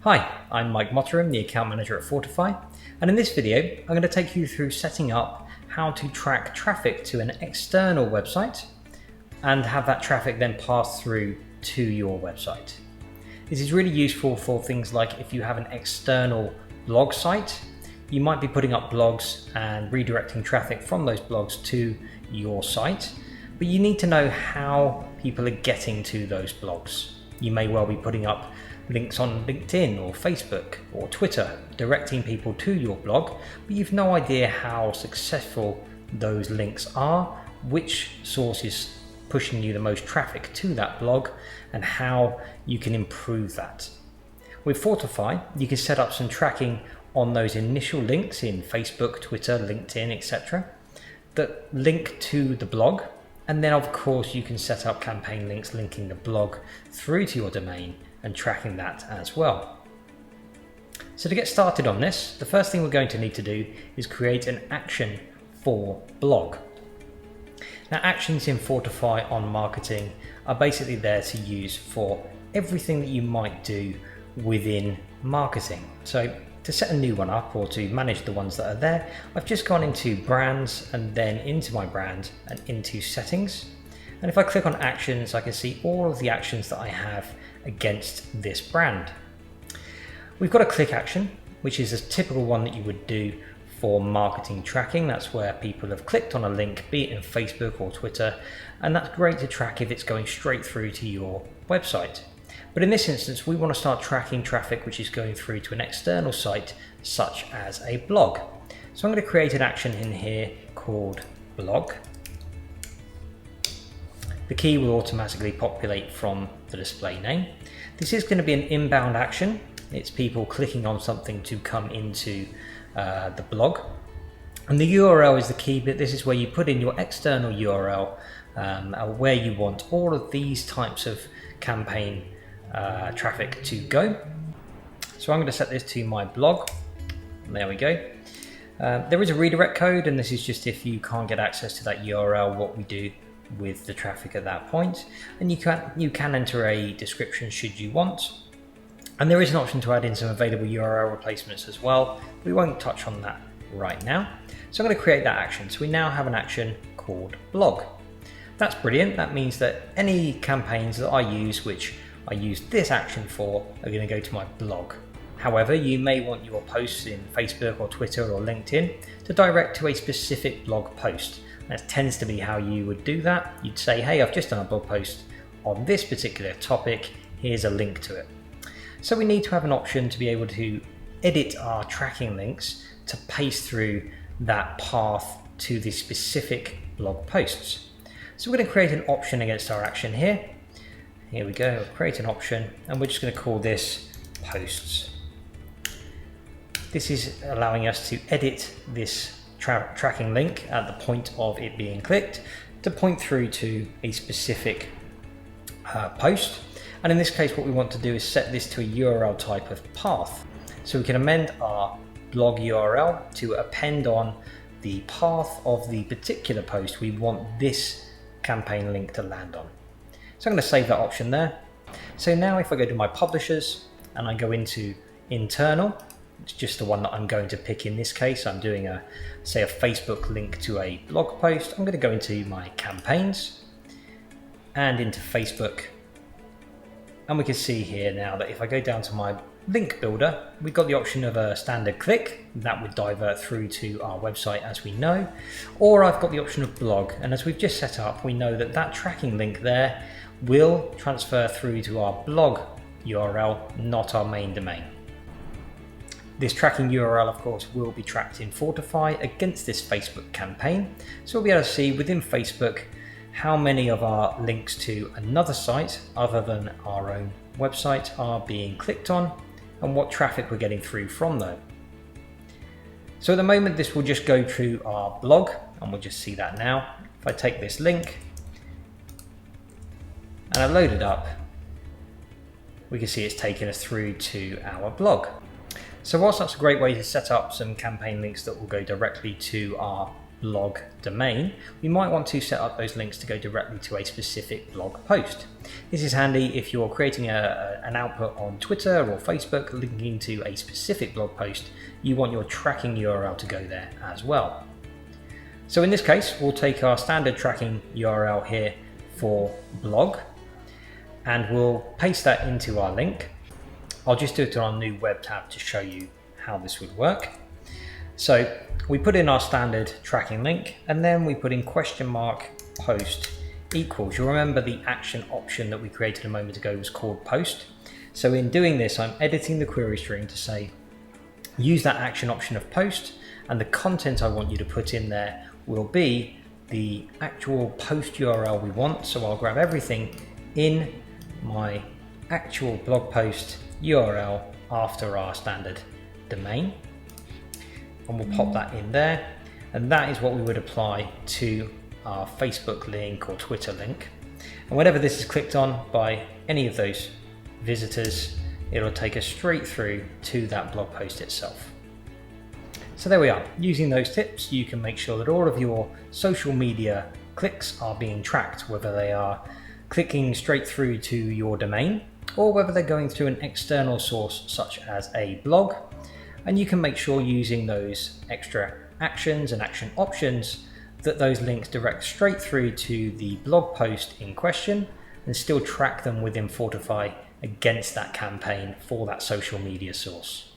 Hi, I'm Mike Motteram, the account manager at Fortifi, and in this video I'm going to take you through setting up how to track traffic to an external website and have that traffic then pass through to your website. This is really useful for things like if you have an external blog site, you might be putting up blogs and redirecting traffic from those blogs to your site, but you need to know how people are getting to those blogs. You may well be putting up links on LinkedIn or Facebook or Twitter directing people to your blog, but you've no idea how successful those links are, which source is pushing you the most traffic to that blog, and how you can improve that. With Fortifi, you can set up some tracking on those initial links in Facebook, Twitter, LinkedIn, etc. that link to the blog, and then of course you can set up campaign links linking the blog through to your domain and tracking that as well. So to get started on this, the first thing we're going to need to do is create an action for blog. Now, actions in Fortifi on marketing are basically there to use for everything that you might do within marketing. So to set a new one up or to manage the ones that are there, I've just gone into brands and then into my brand and into settings. And if I click on actions, I can see all of the actions that I have against this brand. We've got a click action, which is a typical one that you would do for marketing tracking. That's where people have clicked on a link, be it in Facebook or Twitter, and that's great to track if it's going straight through to your website. But in this instance, we want to start tracking traffic which is going through to an external site, such as a blog. So I'm going to create an action in here called blog. The key will automatically populate from the display name. This is going to be an inbound action. It's people clicking on something to come into the blog. And the URL is the key bit. This is where you put in your external URL where you want all of these types of campaign traffic to go. So I'm going to set this to my blog. There we go. There is a redirect code, and this is just if you can't get access to that URL, what we do with the traffic at that point. And you can enter a description should you want, and there is an option to add in some available URL replacements as well. We won't touch on that right now. So I'm going to create that action. So we now have an action called blog. That's brilliant. That means that any campaigns that I use which I use this action for are going to go to my blog. However, you may want your posts in Facebook or Twitter or LinkedIn to direct to a specific blog post. That tends to be how you would do that. You'd say, hey, I've just done a blog post on this particular topic. Here's a link to it. So we need to have an option to be able to edit our tracking links to paste through that path to the specific blog posts. So we're going to create an option against our action here. Here we go, create an option, and we're just going to call this posts. This is allowing us to edit this tracking link at the point of it being clicked to point through to a specific post. And in this case, what we want to do is set this to a URL type of path. So we can amend our blog URL to append on the path of the particular post we want this campaign link to land on. So I'm going to save that option there. So now if I go to my publishers and I go into internal, it's just the one that I'm going to pick in this case. I'm doing a Facebook link to a blog post. I'm going to go into my campaigns and into Facebook. And we can see here now that if I go down to my link builder, we've got the option of a standard click that would divert through to our website as we know, or I've got the option of blog. And as we've just set up, we know that that tracking link there will transfer through to our blog URL, not our main domain. This tracking URL, of course, will be tracked in Fortifi against this Facebook campaign. So we'll be able to see within Facebook how many of our links to another site other than our own website are being clicked on and what traffic we're getting through from them. So at the moment, this will just go through our blog, and we'll just see that now. If I take this link and I load it up, we can see it's taken us through to our blog. So whilst that's a great way to set up some campaign links that will go directly to our blog domain, we might want to set up those links to go directly to a specific blog post. This is handy if you're creating an output on Twitter or Facebook linking to a specific blog post. You want your tracking URL to go there as well. So in this case, we'll take our standard tracking URL here for blog and we'll paste that into our link. I'll just do it on our new web tab to show you how this would work. So we put in our standard tracking link and then we put in $post equals. You'll remember the action option that we created a moment ago was called post. So in doing this, I'm editing the query string to say, use that action option of post, and the content I want you to put in there will be the actual post URL we want. So I'll grab everything in my actual blog post URL after our standard domain, and we'll pop that in there, and that is what we would apply to our Facebook link or Twitter link. And whenever this is clicked on by any of those visitors, it'll take us straight through to that blog post itself. So there we are. Using those tips, you can make sure that all of your social media clicks are being tracked, whether they are clicking straight through to your domain or whether they're going through an external source such as a blog. And you can make sure using those extra actions and action options that those links direct straight through to the blog post in question and still track them within Fortifi against that campaign for that social media source.